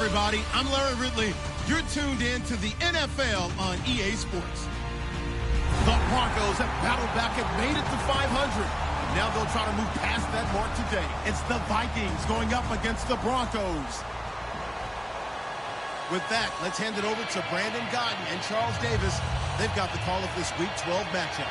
everybody. I'm Larry Ridley. You're tuned in to the NFL on EA Sports. The Broncos have battled back and made it to 500. Now they'll try to move past that mark today. It's the Vikings going up against the Broncos. With that, let's hand it over to Brandon Godden and Charles Davis. They've got the call of this Week 12 matchup.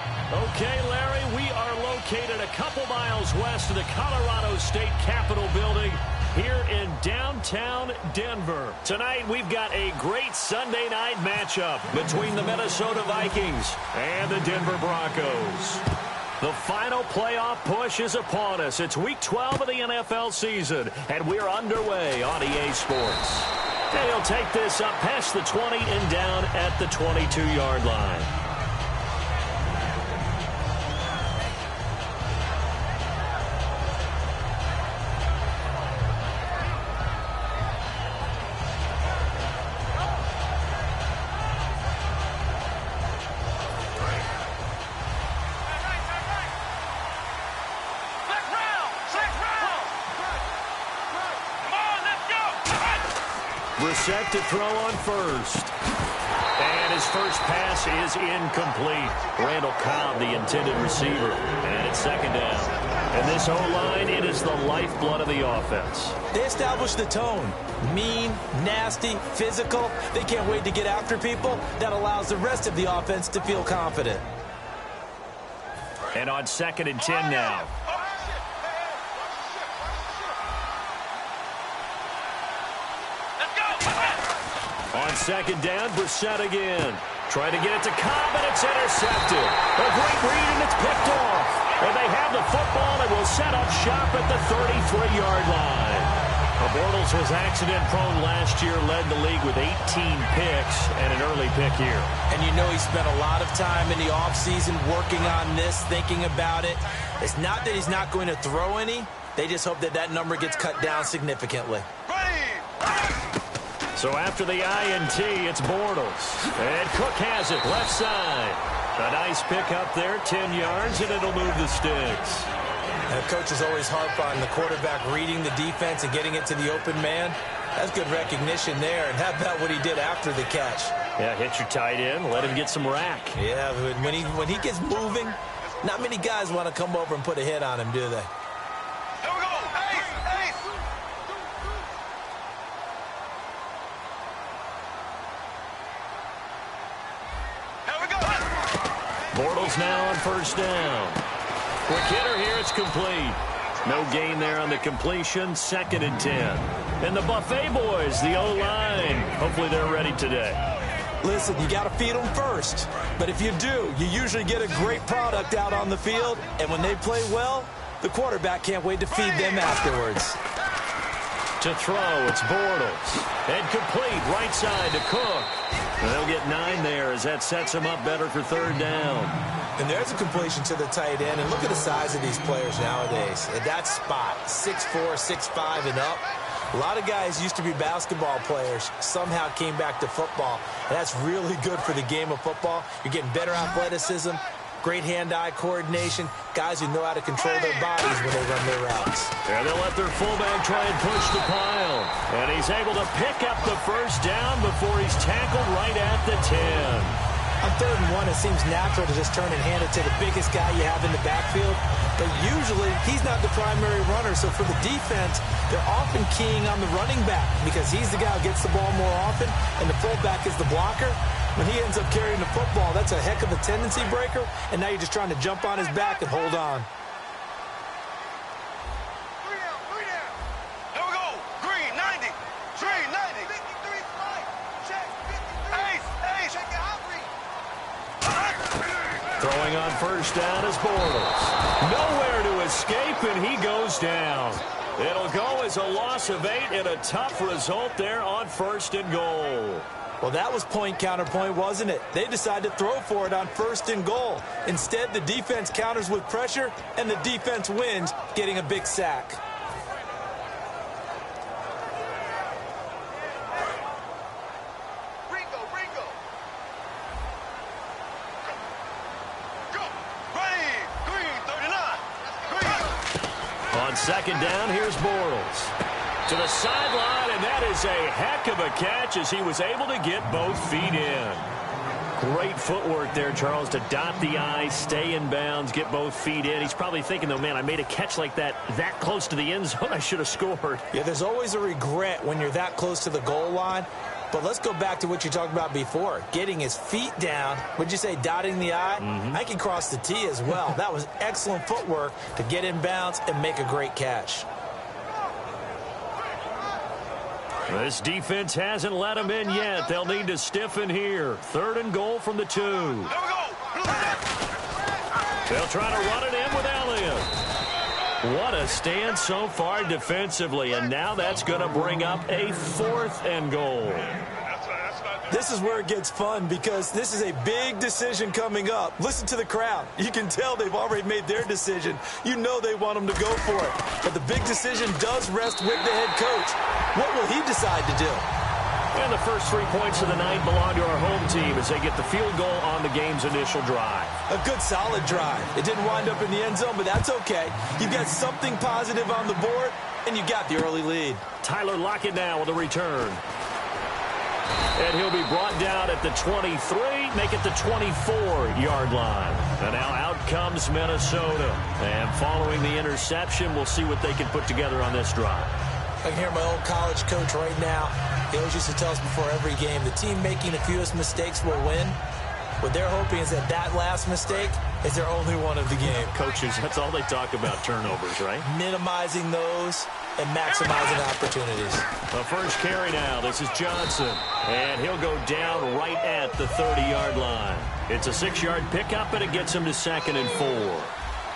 Okay, Larry, we are located a couple miles west of the Colorado State Capitol building here in downtown Denver. Tonight, we've got a great Sunday night matchup between the Minnesota Vikings and the Denver Broncos. The final playoff push is upon us. It's Week 12 of the NFL season, and we're underway on EA Sports. And he'll take this up past the 20 and down at the 22-yard line. Set to throw on first. And his first pass is incomplete. Randall Cobb, the intended receiver. And it's second down. And this O-line, it is the lifeblood of the offense. They established the tone. Mean, nasty, physical. They can't wait to get after people. That allows the rest of the offense to feel confident. And on 2nd and 10 now. On 2nd down, Brissett again. Trying to get it to Cobb, and it's intercepted. A great read, and it's picked off. And they have the football and will set up shop at the 33-yard line. Bortles was accident-prone last year, led the league with 18 picks and an early pick here. And you know he spent a lot of time in the offseason working on this, thinking about it. It's not that he's not going to throw any. They just hope that that number gets cut down significantly. So after the INT, it's Bortles. And Cook has it, left side. A nice pick up there, 10 yards, and it'll move the sticks. And coaches always harp on the quarterback reading the defense and getting it to the open man. That's good recognition there. And how about what he did after the catch? Yeah, hit your tight end, let him get some rack. Yeah, when he gets moving, not many guys want to come over and put a hit on him, do they? Bortles now on 1st down. Quick hitter here, it's complete. No gain there on the completion, 2nd and 10. And the Buffet boys, the O-line, hopefully they're ready today. Listen, you got to feed them first. But if you do, you usually get a great product out on the field. And when they play well, the quarterback can't wait to feed them afterwards. To throw, it's Bortles. And complete, right side to Cook. And they'll get 9 there as that sets them up better for 3rd down. And there's a completion to the tight end. And look at the size of these players nowadays. At that spot, 6'4", 6'5", and up. A lot of guys used to be basketball players, somehow came back to football. And that's really good for the game of football. You're getting better athleticism, great hand-eye coordination, guys who know how to control their bodies when they run their routes. And they'll let their fullback try and push the pile. And he's able to pick up the 1st down before he's tackled right at the 10. On 3rd and 1, it seems natural to just turn and hand it to the biggest guy you have in the backfield. But usually, he's not the primary runner. So for the defense, they're often keying on the running back because he's the guy who gets the ball more often, and the fullback is the blocker. When he ends up carrying the football, that's a heck of a tendency breaker, and now you're just trying to jump on his back and hold on. Throwing on 1st down is Bortles. Nowhere to escape, and he goes down. It'll go as a loss of 8 and a tough result there on 1st and goal. Well, that was point counterpoint, wasn't it? They decided to throw for it on 1st and goal. Instead, the defense counters with pressure, and the defense wins, getting a big sack. On 2nd down, here's Bortles. To the sideline, and and that is a heck of a catch as he was able to get both feet in. Great footwork there, Charles, to dot the I, stay in bounds, get both feet in. He's probably thinking, though, man, I made a catch like that close to the end zone. I should have scored. Yeah, there's always a regret when you're that close to the goal line. But let's go back to what you talked about before, getting his feet down. Would you say dotting the I? I can cross the T as well. That was excellent footwork to get in bounds and make a great catch. This defense hasn't let them in yet. They'll need to stiffen here. 3rd and goal from the 2. They'll try to run it in with Elliott. What a stand so far defensively, and now that's going to bring up a 4th and goal. This is where it gets fun because this is a big decision coming up. Listen to the crowd. You can tell they've already made their decision. You know they want them to go for it. But the big decision does rest with the head coach. What will he decide to do? And the first 3 points of the night belong to our home team as they get the field goal on the game's initial drive. A good, solid drive. It didn't wind up in the end zone, but that's okay. You've got something positive on the board, and you got the early lead. Tyler Lockett now with a return. And he'll be brought down at the 23, make it the 24-yard line. And now out comes Minnesota. And following the interception, we'll see what they can put together on this drive. I can hear my old college coach right now. He always used to tell us before every game, the team making the fewest mistakes will win. What they're hoping is that last mistake is their only one of the game. Coaches, that's all they talk about, turnovers, right? Minimizing those and maximizing opportunities. The first carry now. This is Johnson. And he'll go down right at the 30-yard line. It's a 6-yard pickup, and it gets him to 2nd and 4.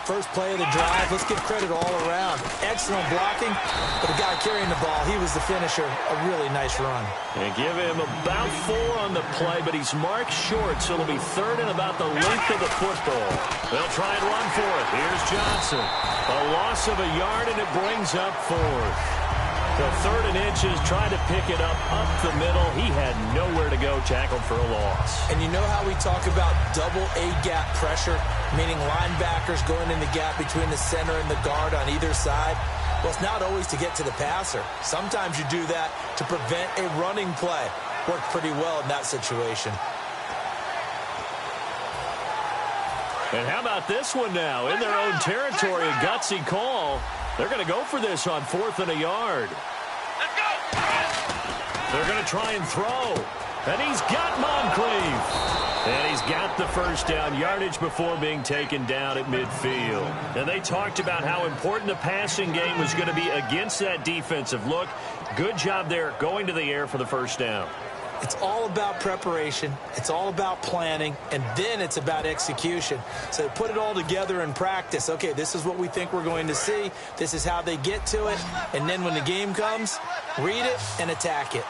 First play of the drive. Let's give credit all around. Excellent blocking. But the guy carrying the ball, he was the finisher. A really nice run. And give him about 4 on the play, but he's marked short, so it'll be 3rd and about the length of the football. They'll try and run for it. Here's Johnson. A loss of a yard, and it brings up 4th. The 3rd and inches, trying to pick it up the middle. He had nowhere to go, tackled for a loss. And you know how we talk about double A-gap pressure, meaning linebackers going in the gap between the center and the guard on either side? Well, it's not always to get to the passer. Sometimes you do that to prevent a running play. Worked pretty well in that situation. And how about this one now? In their own territory, a gutsy call. They're going to go for this on 4th and a yard. Let's go! They're going to try and throw. And he's got Moncrief. And he's got the first down, yardage before being taken down at midfield. And they talked about how important the passing game was going to be against that defensive look. Good job there going to the air for the first down. It's all about preparation. It's all about planning. And then it's about execution. So put it all together in practice. Okay, this is what we think we're going to see. This is how they get to it. And then when the game comes, read it and attack it.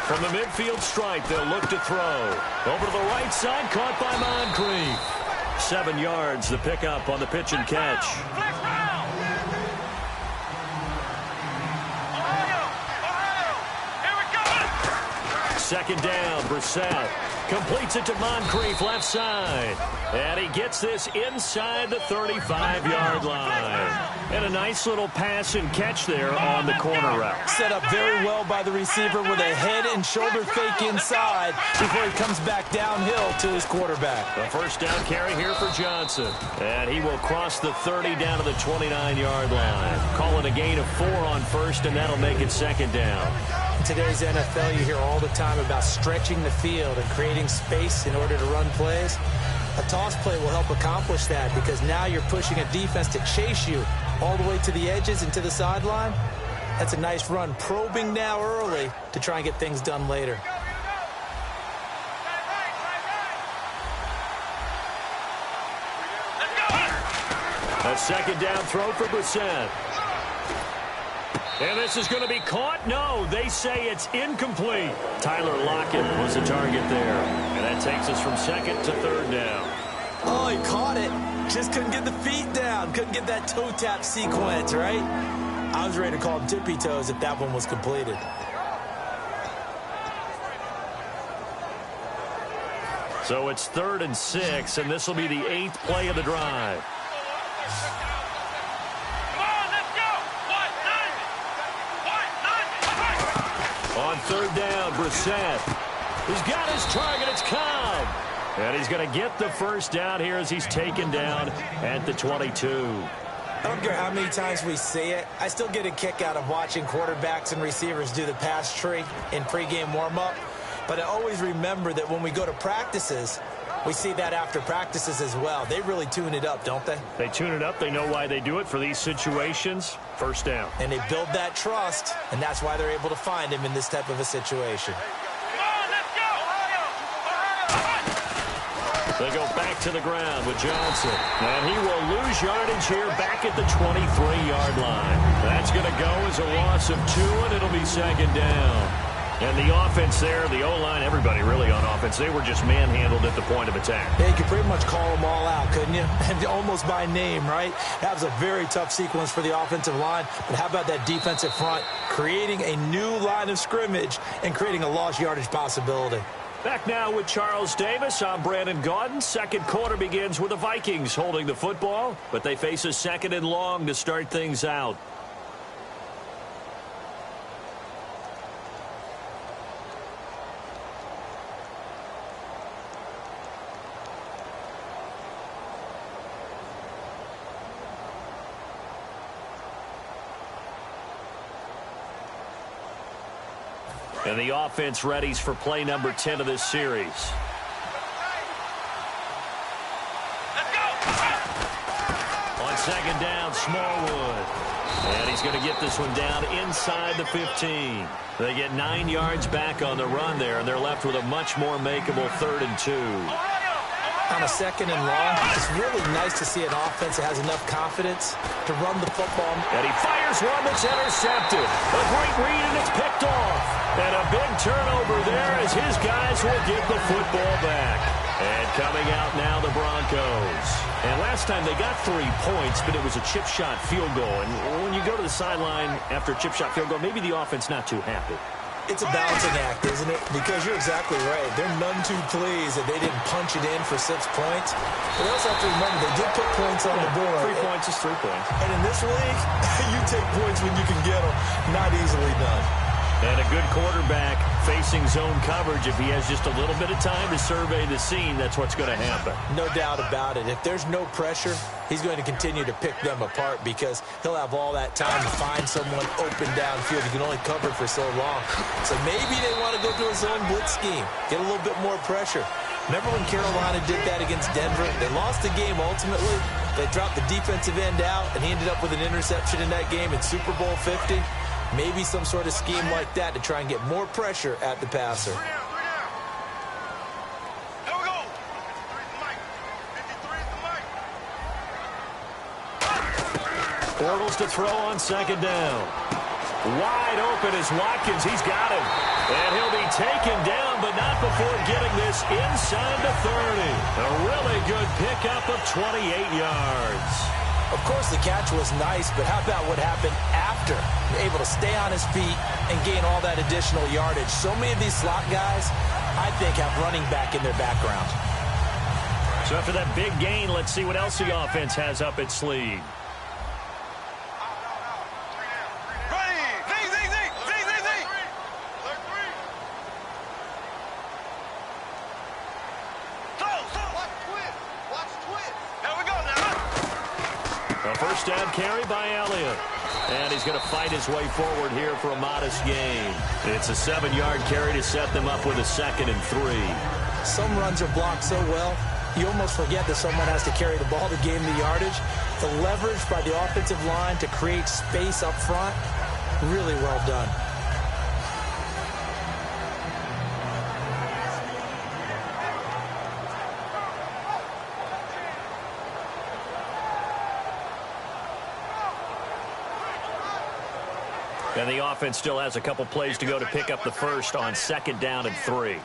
From the midfield stripe, they'll look to throw. Over to the right side, caught by Moncrief. 7 yards, the pickup on the pitch and catch. Second down, Brissett completes it to Moncrief, left side. And he gets this inside the 35-yard line. And a nice little pass and catch there on the corner route. Set up very well by the receiver with a head and shoulder fake inside before he comes back downhill to his quarterback. The first down carry here for Johnson. And he will cross the 30 down to the 29-yard line. Calling a gain of 4 on first, and that'll make it second down. In today's NFL, you hear all the time about stretching the field and creating space in order to run plays. A toss play will help accomplish that because now you're pushing a defense to chase you all the way to the edges and to the sideline. That's a nice run, probing now early to try and get things done later. A second down throw for Brissett. And this is going to be caught. No, they say it's incomplete. Tyler Lockett was the target there. And that takes us from 2nd to 3rd down. Oh, he caught it. Just couldn't get the feet down. Couldn't get that toe tap sequence, right? I was ready to call him tippy toes if that one was completed. So it's 3rd and 6, and this will be the 8th play of the drive. on third down. Brissett. He's got his target. It's Cobb. And he's going to get the first down here as he's taken down at the 22. I don't care how many times we see it. I still get a kick out of watching quarterbacks and receivers do the pass tree in pregame warm-up. But I always remember that when we go to practices, we see that after practices as well. They really tune it up, don't they? They tune it up. They know why they do it for these situations. First down. And they build that trust, and that's why they're able to find him in this type of a situation. They go back to the ground with Johnson. And he will lose yardage here back at the 23-yard line. That's going to go as a loss of 2, and it'll be second down. And the offense there, the O-line, everybody really on offense, they were just manhandled at the point of attack. Yeah, you could pretty much call them all out, couldn't you? And almost by name, right? That was a very tough sequence for the offensive line. But how about that defensive front creating a new line of scrimmage and creating a lost yardage possibility? Back now with Charles Davis. I'm Brandon Gaudin. Second quarter begins with the Vikings holding the football, but they face a second and long to start things out. And the offense readies for play number 10 of this series. Let's go! On second down, Smallwood. And he's going to get this one down inside the 15. They get 9 yards back on the run there, and they're left with a much more makeable 3rd and 2. On a second and long, it's really nice to see an offense that has enough confidence to run the football. And he fires one that's intercepted. A great read, and it's picked off. And a big turnover there as his guys will get the football back. And coming out now, the Broncos. And last time they got 3 points, but it was a chip shot field goal. And when you go to the sideline after a chip shot field goal, maybe the offense not too happy. It's a balancing act, isn't it? Because you're exactly right. They're none too pleased that they didn't punch it in for 6 points. But they also have to remember they did put points on the board. 3 points is 3 points. And in this league, you take points when you can get them. Not easily done. And a good quarterback facing zone coverage. If he has just a little bit of time to survey the scene, that's what's going to happen. No doubt about it. If there's no pressure, he's going to continue to pick them apart because he'll have all that time to find someone open downfield. He can only cover for so long. So maybe they want to go to a zone blitz scheme, get a little bit more pressure. Remember when Carolina did that against Denver? They lost the game ultimately. They dropped the defensive end out, and he ended up with an interception in that game in Super Bowl 50. Maybe some sort of scheme like that to try and get more pressure at the passer. Bortles to throw on second down. Wide open is Watkins. He's got him. And he'll be taken down, but not before getting this inside the 30. A really good pickup of 28 yards. Of course, the catch was nice, but how about what happened after? Able to stay on his feet and gain all that additional yardage. So many of these slot guys, I think, have running back in their background. So after that big gain, let's see what else the offense has up its sleeve. First down carry by Elliott. And he's going to fight his way forward here for a modest gain. It's a 7-yard carry to set them up with a 2nd and 3. Some runs are blocked so well, you almost forget that someone has to carry the ball to gain the yardage. The leverage by the offensive line to create space up front, really well done. And the offense still has a couple plays to go to pick up the first on 2nd down and 3.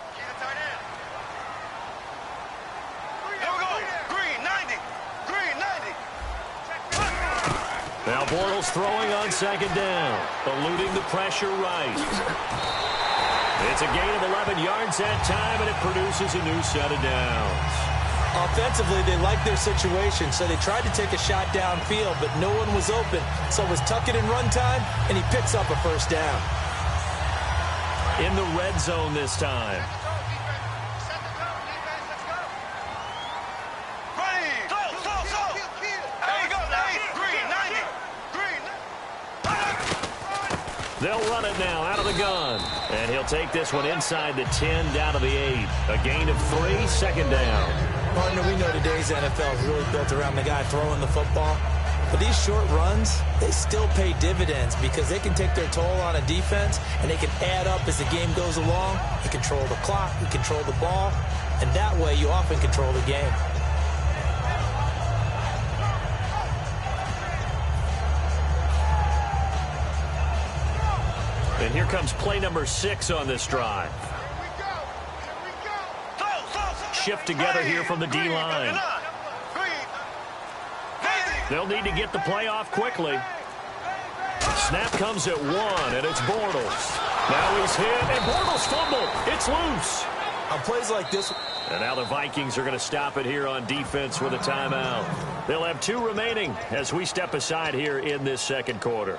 Now Bortles throwing on 2nd down, eluding the pressure right. It's a gain of 11 yards that time, and it produces a new set of downs. Offensively, they liked their situation, so they tried to take a shot downfield, but no one was open. So it was tuck it and run time, and he picks up a first down. in the red zone this time. They'll run it now out of the gun. And he'll take this one inside the 10 down to the 8. A gain of 3, second down. Partner, we know today's NFL is really built around the guy throwing the football. But these short runs, they still pay dividends because they can take their toll on a defense and they can add up as the game goes along. You control the clock, you control the ball, and that way you often control the game. And here comes play number 6 on this drive. Shift together here from the D-line. They'll need to get the play off quickly. Snap comes at 1, and it's Bortles. Now he's hit, and Bortles fumbled. It's loose. On plays like this. And now the Vikings are going to stop it here on defense with a timeout. They'll have 2 remaining as we step aside here in this second quarter.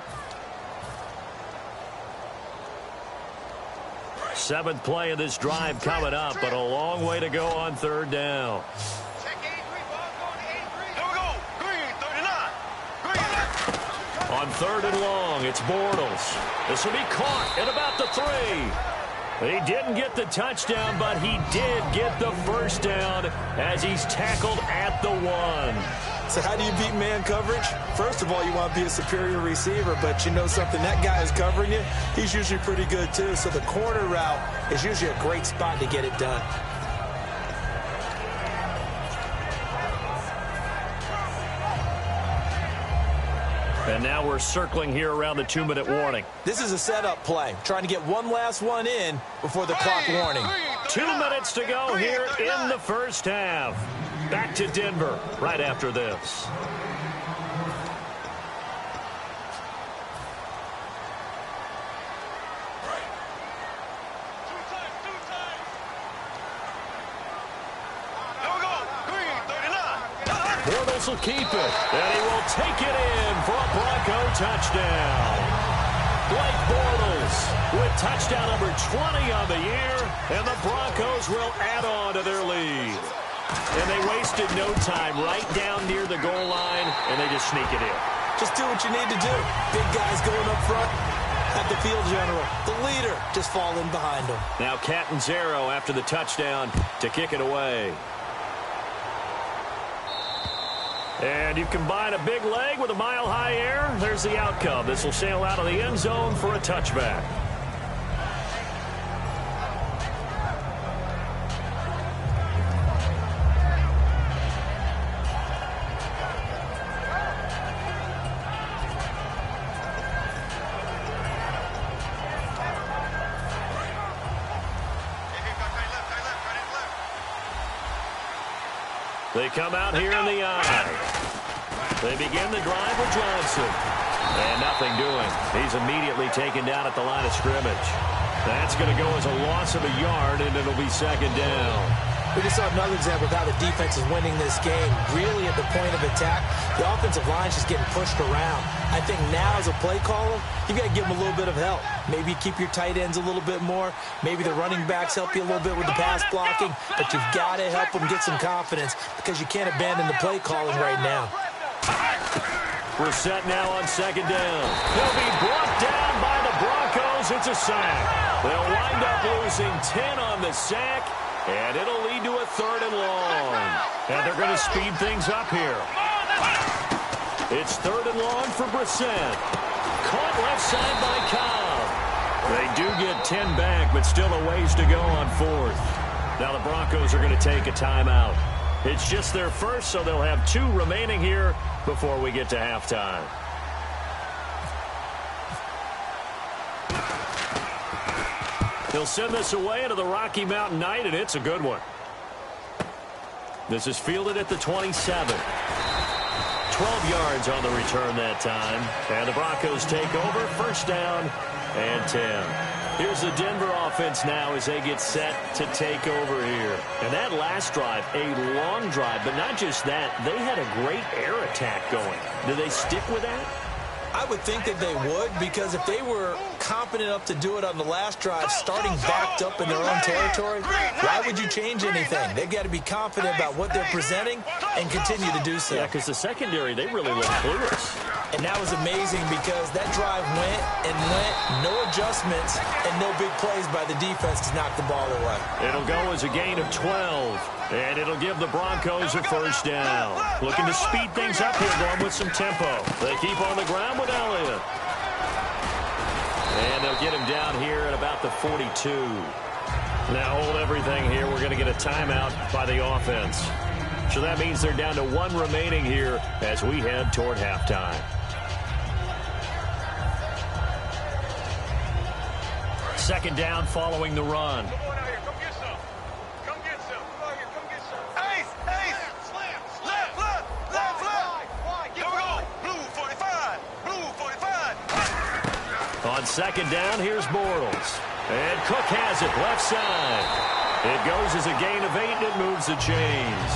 7th play of this drive coming up, but a long way to go on 3rd down. On 3rd and long, it's Bortles. This will be caught at about the 3. He didn't get the touchdown, but he did get the first down as he's tackled at the 1. So how do you beat man coverage? First of all, you want to be a superior receiver, but you know something, that guy is covering you. He's usually pretty good too. So the corner route is usually a great spot to get it done. And now we're circling here around the 2-minute warning. This is a setup play, trying to get one last one in before the clock warning. 2 minutes to go here in the first half. Back to Denver right after this. Bortles will keep it, and he will take it in for a Bronco touchdown. Blake Bortles with touchdown number 20 on the year, and the Broncos will add on to their lead. And they wasted no time right down near the goal line, and they just sneak it in. Just do what you need to do. Big guys going up front. At the field general, the leader, just fall in behind him. Now Catanzaro after the touchdown to kick it away. And you combine a big leg with a mile-high air, there's the outcome. This will sail out of the end zone for a touchback. They come out here in the eye. They begin the drive with Johnson. And nothing doing. He's immediately taken down at the line of scrimmage. That's going to go as a loss of a yard, and it'll be second down. We just saw another example of how the defense is winning this game. Really at the point of attack, the offensive line is just getting pushed around. I think now as a play caller, you got to give them a little bit of help. Maybe keep your tight ends a little bit more. Maybe the running backs help you a little bit with the pass blocking. But you've got to help them get some confidence because you can't abandon the play calling right now. We're set now on second down. He'll be brought down by the Broncos. It's a sack. They'll wind up losing 10 on the sack. And it'll lead to a third and long. And they're going to speed things up here. It's third and long for Brissett. Caught left side by Cobb. They do get 10 back, but still a ways to go on fourth. Now the Broncos are going to take a timeout. It's just their first, so they'll have 2 remaining here before we get to halftime. He'll send this away into the Rocky Mountain Night, and it's a good one. This is fielded at the 27. 12 yards on the return that time. And the Broncos take over, first down and 10. Here's the Denver offense now as they get set to take over here. And that last drive, a long drive, but not just that. They had a great air attack going. Do they stick with that? I would think that they would, because if they were confident enough to do it on the last drive, starting backed up in their own territory, why would you change anything? They've got to be confident about what they're presenting and continue to do so. Yeah, because the secondary, they really look clueless. And that was amazing because that drive went and went, no adjustments, and no big plays by the defense to knock the ball away. It'll go as a gain of 12, and it'll give the Broncos a first down. Looking to speed things up here, going with some tempo. They keep on the ground with Elliott. And they'll get him down here at about the 42. Now hold everything here. We're going to get a timeout by the offense. So that means they're down to 1 remaining here as we head toward halftime. Second down following the run. Come on out here. Come get some. Come get some. Come out here. Come get some. Ace. Left. Here we go. Blue 45. Blue 45. On second down, here's Bortles. And Cook has it, left side. It goes as a gain of 8, and it moves the chains.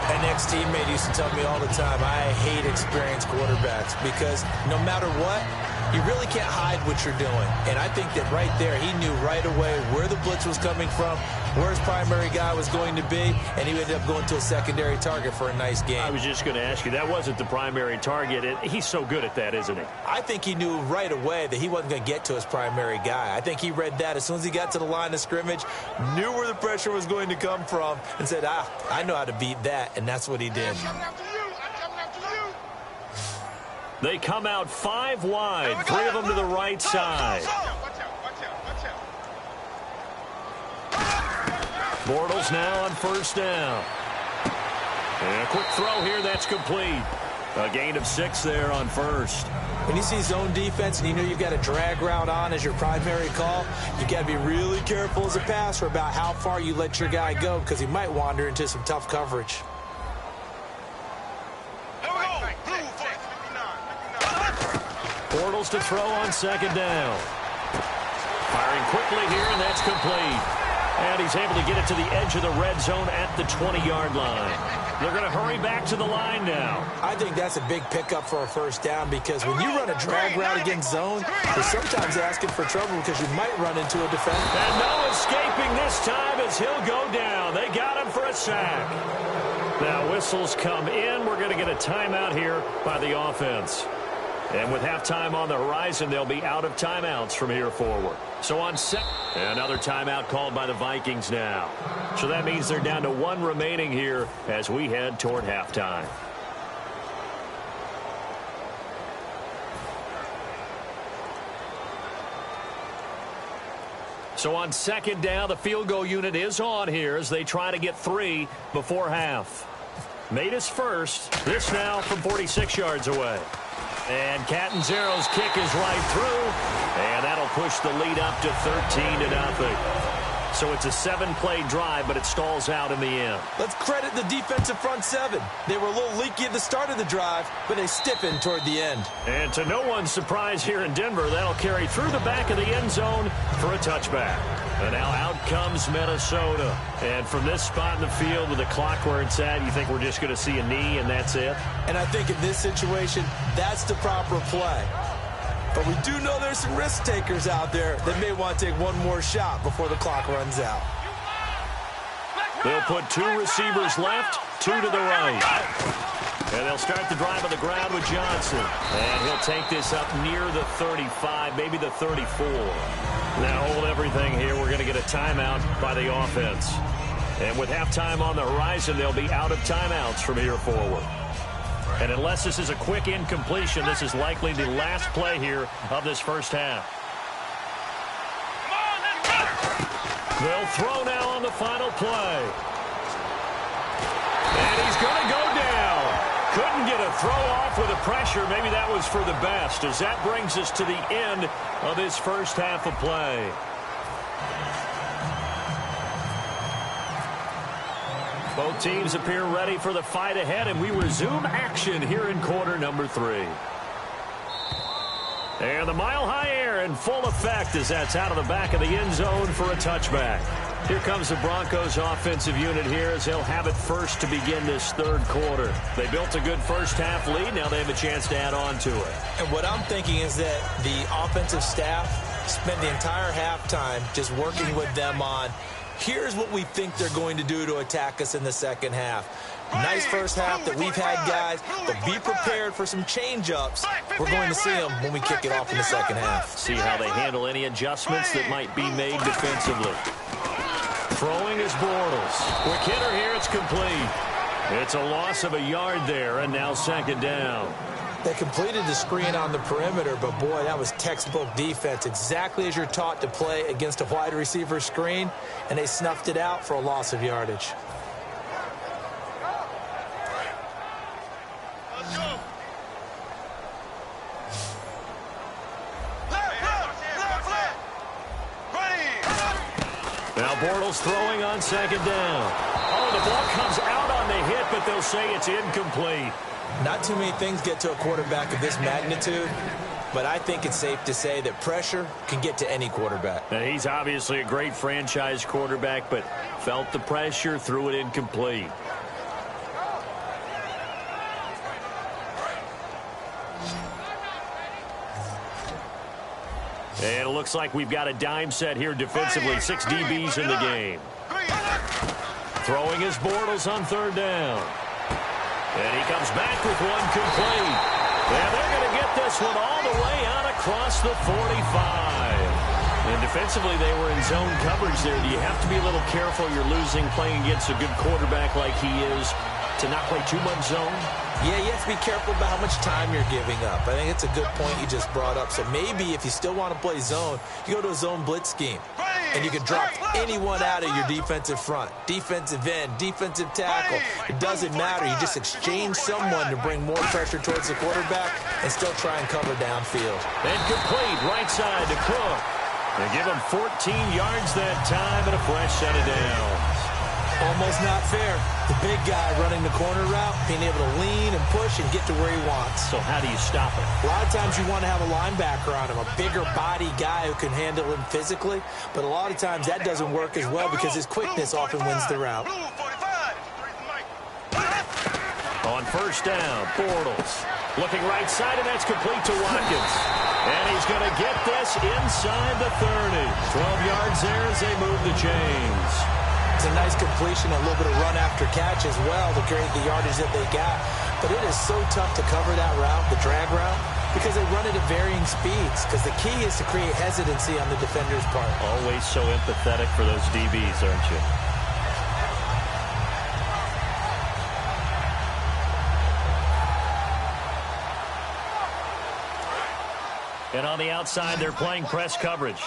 An ex-teammate used to tell me all the time, I hate experienced quarterbacks because no matter what, you really can't hide what you're doing. And I think that right there, he knew right away where the blitz was coming from, where his primary guy was going to be, and he ended up going to a secondary target for a nice game. I was just going to ask you, that wasn't the primary target. He's so good at that, isn't he? I think he knew right away that he wasn't going to get to his primary guy. I think he read that as soon as he got to the line of scrimmage, knew where the pressure was going to come from, and said, I know how to beat that, and that's what he did. They come out 5 wide, 3 of them to the right side. Bortles now on first down. And a quick throw here, that's complete. A gain of 6 there on first. When you see zone defense and you know you've got a drag route on as your primary call, you've got to be really careful as a passer about how far you let your guy go because he might wander into some tough coverage. Bortles to throw on second down. Firing quickly here, and that's complete. And he's able to get it to the edge of the red zone at the 20-yard line. They're going to hurry back to the line now. I think that's a big pickup for a first down because when you run a drag route against zone, you're sometimes asking for trouble because you might run into a defender. And no escaping this time as he'll go down. They got him for a sack. Now whistles come in. We're going to get a timeout here by the offense. And with halftime on the horizon, they'll be out of timeouts from here forward. So on set, another timeout called by the Vikings now. So that means they're down to 1 remaining here as we head toward halftime. So on second down, the field goal unit is on here as they try to get 3 before half. Made his first. This now from 46 yards away. And Catanzaro's kick is right through, and that'll push the lead up to 13-0. So it's a 7-play drive, but it stalls out in the end. Let's credit the defensive front 7. They were a little leaky at the start of the drive, but they stiffened toward the end. And to no one's surprise here in Denver, that'll carry through the back of the end zone for a touchback. And now out comes Minnesota. And from this spot in the field with the clock where it's at, you think we're just going to see a knee and that's it? And I think in this situation, that's the proper play. But we do know there's some risk takers out there that may want to take one more shot before the clock runs out. They'll put 2 receivers left, 2 to the right. And they'll start the drive on the ground with Johnson. And he'll take this up near the 35, maybe the 34. Now hold everything here. We're going to get a timeout by the offense. And with halftime on the horizon, they'll be out of timeouts from here forward. And unless this is a quick incompletion, this is likely the last play here of this first half. They'll throw now on the final play. And he's going to go down. Couldn't get a throw off with the pressure. Maybe that was for the best, as that brings us to the end of this first half of play. Both teams appear ready for the fight ahead, and we resume action here in quarter number 3. And the mile-high air in full effect as that's out of the back of the end zone for a touchback. Here comes the Broncos offensive unit here as they'll have it first to begin this third quarter. They built a good first-half lead. Now they have a chance to add on to it. And what I'm thinking is that the offensive staff spent the entire halftime just working with them on, here's what we think they're going to do to attack us in the second half. Nice first half that we've had, guys, but be prepared for some change-ups. We're going to see them when we kick it off in the second half. See how they handle any adjustments that might be made defensively. Throwing is Bortles. Quick hitter here, it's complete. It's a loss of a yard there, and now second down. They completed the screen on the perimeter, but boy, that was textbook defense. Exactly as you're taught to play against a wide receiver screen, and they snuffed it out for a loss of yardage. Now Bortles throwing on second down. Oh, the ball comes out on the hit, but they'll say it's incomplete. Not too many things get to a quarterback of this magnitude, but I think it's safe to say that pressure can get to any quarterback. Now, he's obviously a great franchise quarterback, but felt the pressure, threw it incomplete. And it looks like we've got a dime set here defensively. 6 DBs in the game. Throwing his Bortles on third down. And he comes back with one complete. And they're going to get this one all the way out across the 45. And defensively, they were in zone coverage there. Do you have to be a little careful you're losing playing against a good quarterback like he is to not play too much zone? Yeah, you have to be careful about how much time you're giving up. I think it's a good point you just brought up. So maybe if you still want to play zone, you go to a zone blitz scheme. And you can drop anyone out of your defensive front. Defensive end, defensive tackle. It doesn't matter. You just exchange someone to bring more pressure towards the quarterback and still try and cover downfield. And complete right side to Cook. They give him 14 yards that time and a fresh set of downs. Almost not fair. The big guy running the corner route, being able to lean and push and get to where he wants. So how do you stop it? A lot of times you want to have a linebacker on him, a bigger body guy who can handle him physically. But a lot of times that doesn't work as well because his quickness often wins the route. On first down, Bortles. Looking right side, and that's complete to Watkins. And he's going to get this inside the 30. 12 yards there as they move the chains. It's a nice completion, a little bit of run after catch as well to create the yardage that they got. But it is so tough to cover that route, the drag route, because they run it at varying speeds. Because the key is to create hesitancy on the defender's part. Always so empathetic for those DBs, aren't you? And on the outside, they're playing press coverage.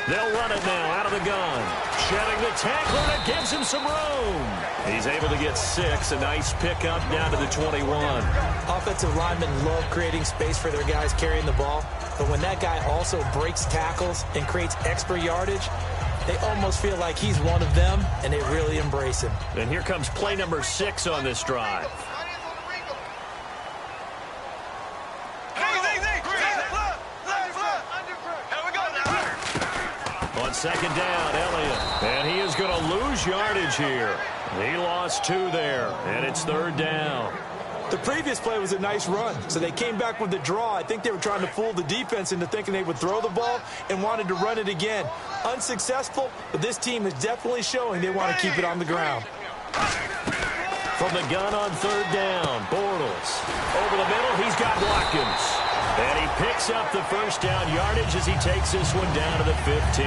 They'll run it now out of the gun. Shedding the tackler, and it gives him some room. He's able to get 6. A nice pickup down to the 21. Offensive linemen love creating space for their guys carrying the ball. But when that guy also breaks tackles and creates extra yardage, they almost feel like he's one of them, and they really embrace him. And here comes play number 6 on this drive. On second down, Elliott. And he is going to lose yardage here. He lost 2 there, and it's third down. The previous play was a nice run, so they came back with the draw. I think they were trying to fool the defense into thinking they would throw the ball and wanted to run it again. Unsuccessful, but this team is definitely showing they want to keep it on the ground. From the gun on third down, Bortles. Over the middle, he's got Watkins. And he picks up the first down yardage as he takes this one down to the 15.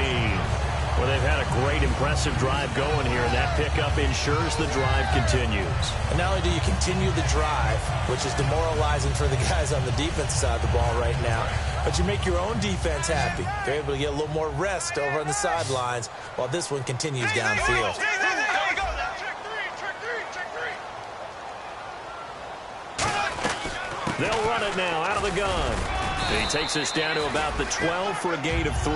Well, they've had a great, impressive drive going here, and that pickup ensures the drive continues. And not only do you continue the drive, which is demoralizing for the guys on the defensive side of the ball right now, but you make your own defense happy. They're able to get a little more rest over on the sidelines while this one continues downfield. They'll run it now out of the gun. And he takes us down to about the 12 for a gain of 3.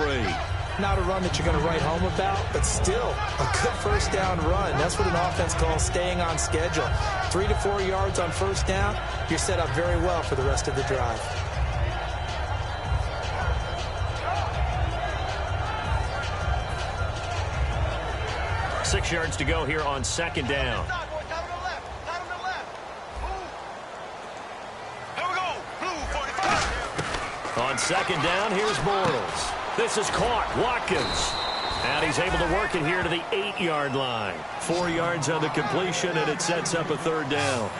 Not a run that you're going to write home about, but still a good first down run. That's what an offense calls staying on schedule. 3 to 4 yards on first down, you're set up very well for the rest of the drive. 6 yards to go here on second down. On second down, here's Bortles. This is caught. Watkins. And he's able to work it here to the 8-yard line. 4 yards on the completion, and it sets up a third down.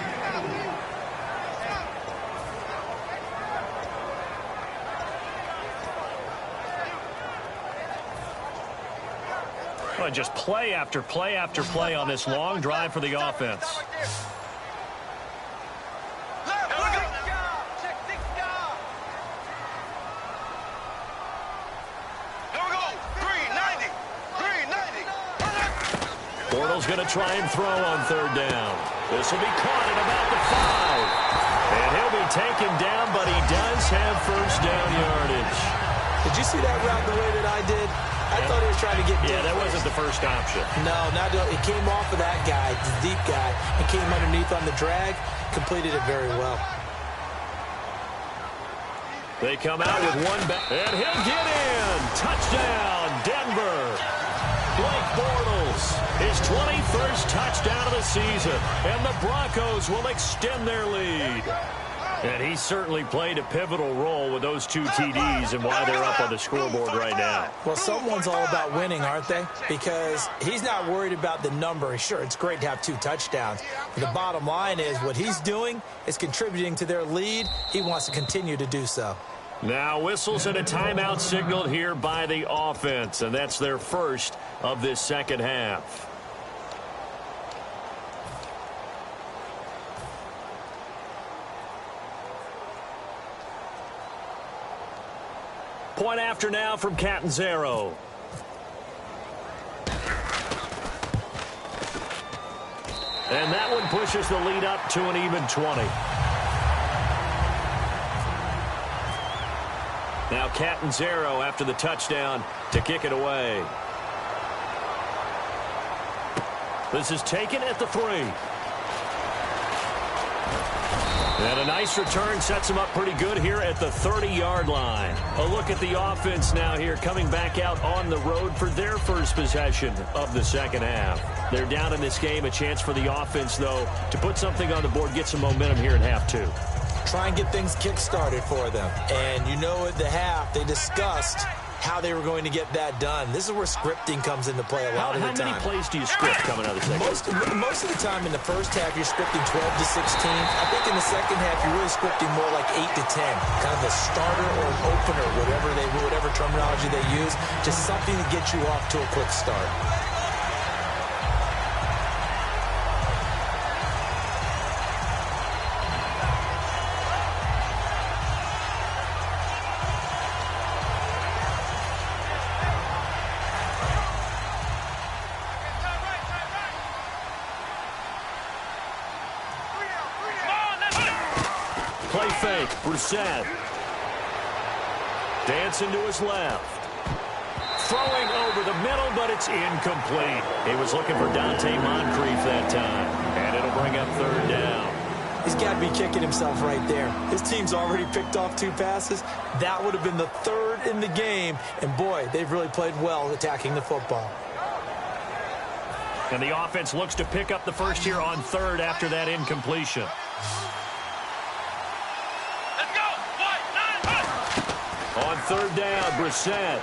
Well, just play after play after play on this long drive for the offense. Bortles going to try and throw on third down. This will be caught at about the 5. And he'll be taken down, but he does have first down yardage. Did you see that route the way that I did? I thought he was trying to get deep. Yeah, that wasn't the first option. No, it came off of that guy, the deep guy, and came underneath on the drag, completed it very well. They come out with one back, and he'll get in. Touchdown, Denver. Blake Bortles, his 21st touchdown of the season, and the Broncos will extend their lead. And he certainly played a pivotal role with those 2 TDs and why they're up on the scoreboard right now. Well, someone's all about winning, aren't they? Because he's not worried about the number. Sure, it's great to have 2 touchdowns. But the bottom line is what he's doing is contributing to their lead. He wants to continue to do so. Now whistles and a timeout signaled here by the offense, and that's their first of this second half. Point after now from Catanzaro. And that one pushes the lead up to an even 20. Now Catanzaro after the touchdown to kick it away. This is taken at the 3. And a nice return sets him up pretty good here at the 30-yard line. A look at the offense now here coming back out on the road for their first possession of the second half. They're down in this game. A chance for the offense, though, to put something on the board, get some momentum here in half 2. Try and get things kick-started for them. And you know at the half, they discussed how they were going to get that done. This is where scripting comes into play a lot of the time. How many plays do you script coming out of the second? Most of the time in the first half, you're scripting 12 to 16. I think in the second half, you're really scripting more like 8 to 10. Kind of a starter or an opener, whatever terminology they use. Just something to get you off to a quick start. Play fake, Brissett. Dancing to his left. Throwing over the middle, but it's incomplete. He was looking for Dante Moncrief that time. And it'll bring up third down. He's got to be kicking himself right there. His team's already picked off 2 passes. That would have been the 3rd in the game. And, boy, they've really played well attacking the football. And the offense looks to pick up the first here on 3rd after that incompletion. On 3rd down, Brissett.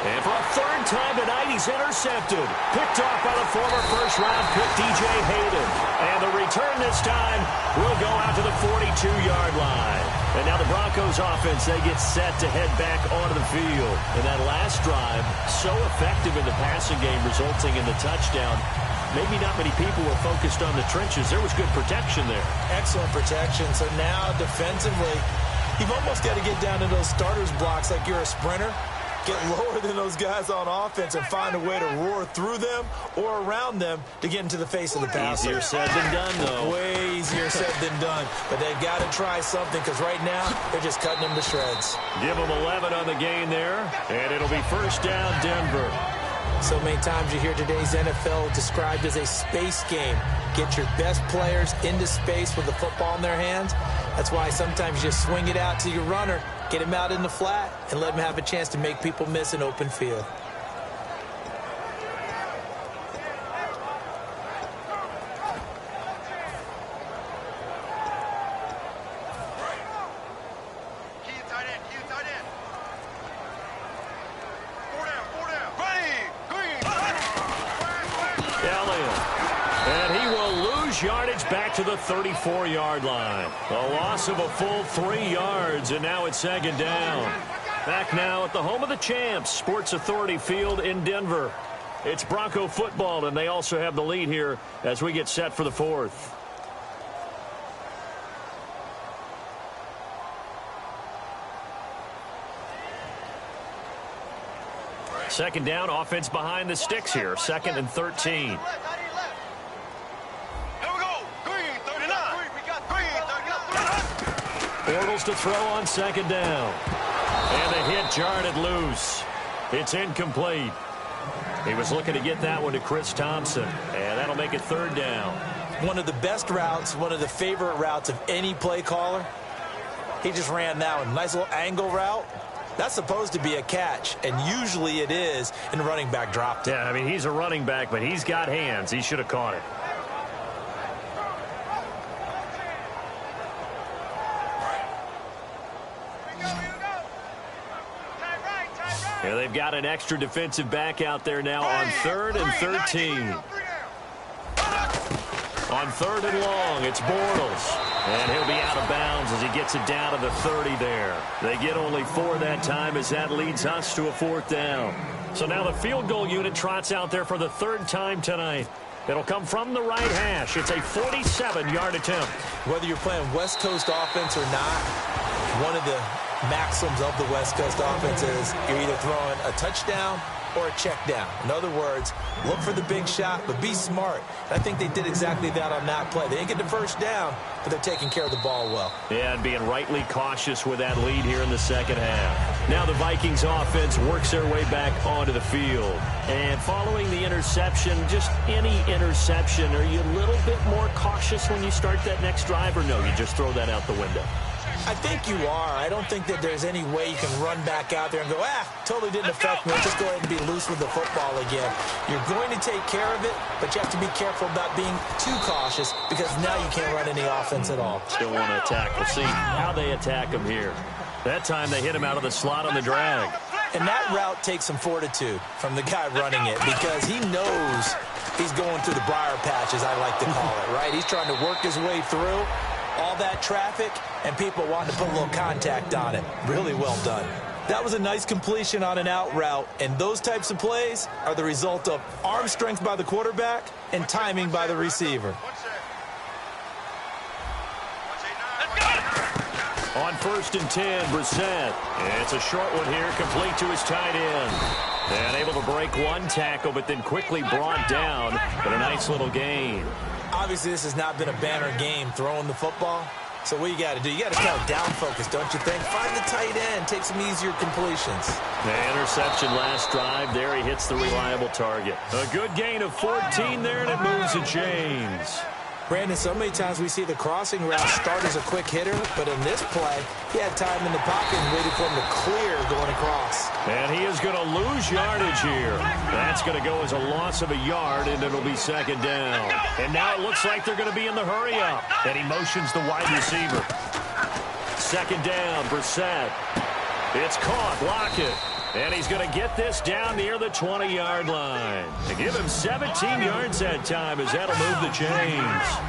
And for a 3rd time tonight, he's intercepted. Picked off by the former first-round pick, DJ Hayden. And the return this time will go out to the 42-yard line. And now the Broncos offense, they get set to head back onto the field. And that last drive, so effective in the passing game, resulting in the touchdown. Maybe not many people were focused on the trenches. There was good protection there. Excellent protection. So now defensively, you've almost got to get down to those starters blocks like you're a sprinter. Get lower than those guys on offense and find a way to roar through them or around them to get into the face of the passer. Easier said than done, though. Way easier said than done. But they've got to try something because right now they're just cutting them to shreds. Give them 11 on the gain there, and it'll be first down, Denver. So many times you hear today's NFL described as a space game. Get your best players into space with the football in their hands. That's why sometimes you just swing it out to your runner, get him out in the flat, and let him have a chance to make people miss an open field. lose yardage back to the 34-yard line. A loss of a full 3 yards, and now it's second down. Back now at the home of the champs, Sports Authority Field in Denver. It's Bronco football, and they also have the lead here as we get set for the fourth. Second down, offense behind the sticks here. 2nd and 13. Here we go. Green, 39. Green, 39. Bortles to throw on second down. And the hit jarred it loose. It's incomplete. He was looking to get that one to Chris Thompson. And that'll make it third down. One of the best routes, one of the favorite routes of any play caller. He just ran that one. Nice little angle route. That's supposed to be a catch, and usually it is, and the running back dropped it. Yeah, I mean, he's a running back, but he's got hands. He should have caught it. Yeah, they've got an extra defensive back out there now on 3rd and 13. On 3rd and long, it's Bortles. And he'll be out of bounds as he gets it down to the 30 there. They get only 4 that time as that leads us to a 4th down. So now the field goal unit trots out there for the 3rd time tonight. It'll come from the right hash. It's a 47-yard attempt. Whether you're playing West Coast offense or not, one of the maxims of the West Coast offense is you're either throwing a touchdown or a check down. In other words, look for the big shot, but be smart. And I think they did exactly that on that play. They didn't get the first down, but they're taking care of the ball well. Yeah, and being rightly cautious with that lead here in the second half. Now the Vikings offense works their way back onto the field. And following the interception, just any interception, are you a little bit more cautious when you start that next drive, or no, you just throw that out the window? I think you are. I don't think that there's any way you can run back out there and go, totally didn't affect me. Let's just go ahead and be loose with the football again. You're going to take care of it, but you have to be careful about being too cautious because now you can't run any offense at all. Still want to attack. We'll see how they attack him here. That time they hit him out of the slot on the drag. And that route takes some fortitude from the guy running it because he knows he's going through the briar patch, as I like to call it, right? He's trying to work his way through all that traffic, and people wanting to put a little contact on it. Really well done. That was a nice completion on an out route, and those types of plays are the result of arm strength by the quarterback and timing by the receiver. On 1st and 10, Brissett. It's a short one here, complete to his tight end. And able to break one tackle, but then quickly brought down. But a nice little gain. Obviously, this has not been a banner game throwing the football. So what you got to do, you got to kind of down focus, don't you think? Find the tight end, take some easier completions. The interception last drive there. He hits the reliable target. A good gain of 14 there, and it moves the chains. Brandon, so many times we see the crossing route start as a quick hitter, but in this play, he had time in the pocket and waited for him to clear going across. And he is going to lose yardage here. That's going to go as a loss of a yard, and it'll be second down. And now it looks like they're going to be in the hurry-up. And he motions the wide receiver. Second down, Brissett. It's caught, Lockett. And he's going to get this down near the 20-yard line. To give him 17 yards that time as that'll move the chains.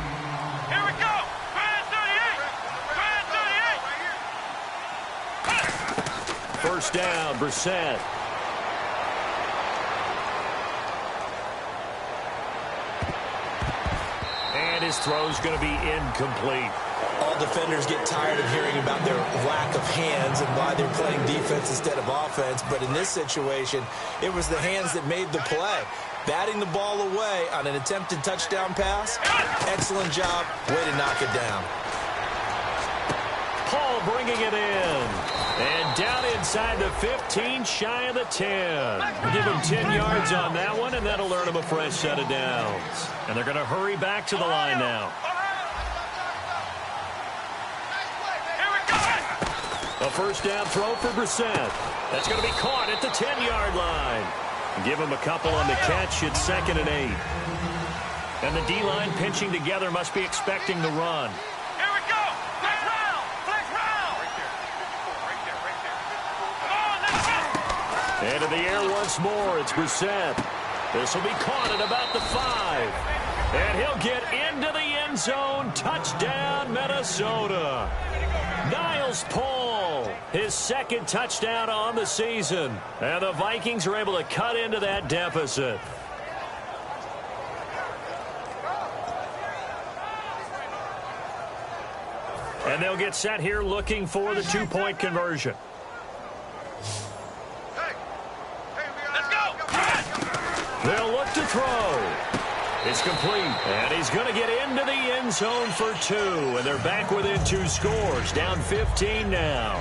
Here we go. Brand 38. First down, Brissett. And his throw's going to be incomplete. All defenders get tired of hearing about their lack of hands and why they're playing defense instead of offense. But in this situation, it was the hands that made the play. Batting the ball away on an attempted touchdown pass. Excellent job. Way to knock it down. Paul bringing it in. And down inside the 15, shy of the 10. Give him 10 yards on that one, and that'll earn him a fresh set of downs. And they're going to hurry back to the line now. A first down throw for Brissett. That's going to be caught at the 10-yard line. Give him a couple on the catch. It's 2nd and 8. And the D-line pinching together must be expecting the run. Here we go. Flex round. Flex round. Right there. Come on, let's go. Into the air once more. It's Brissett. This will be caught at about the 5. And he'll get into the end zone. Touchdown, Minnesota. Niles Paul, his second touchdown on the season. And the Vikings are able to cut into that deficit. And they'll get set here looking for the two-point conversion. Let's go. They'll look to throw. It's complete. And he's going to get into the end zone for 2. And they're back within 2 scores. Down 15 now.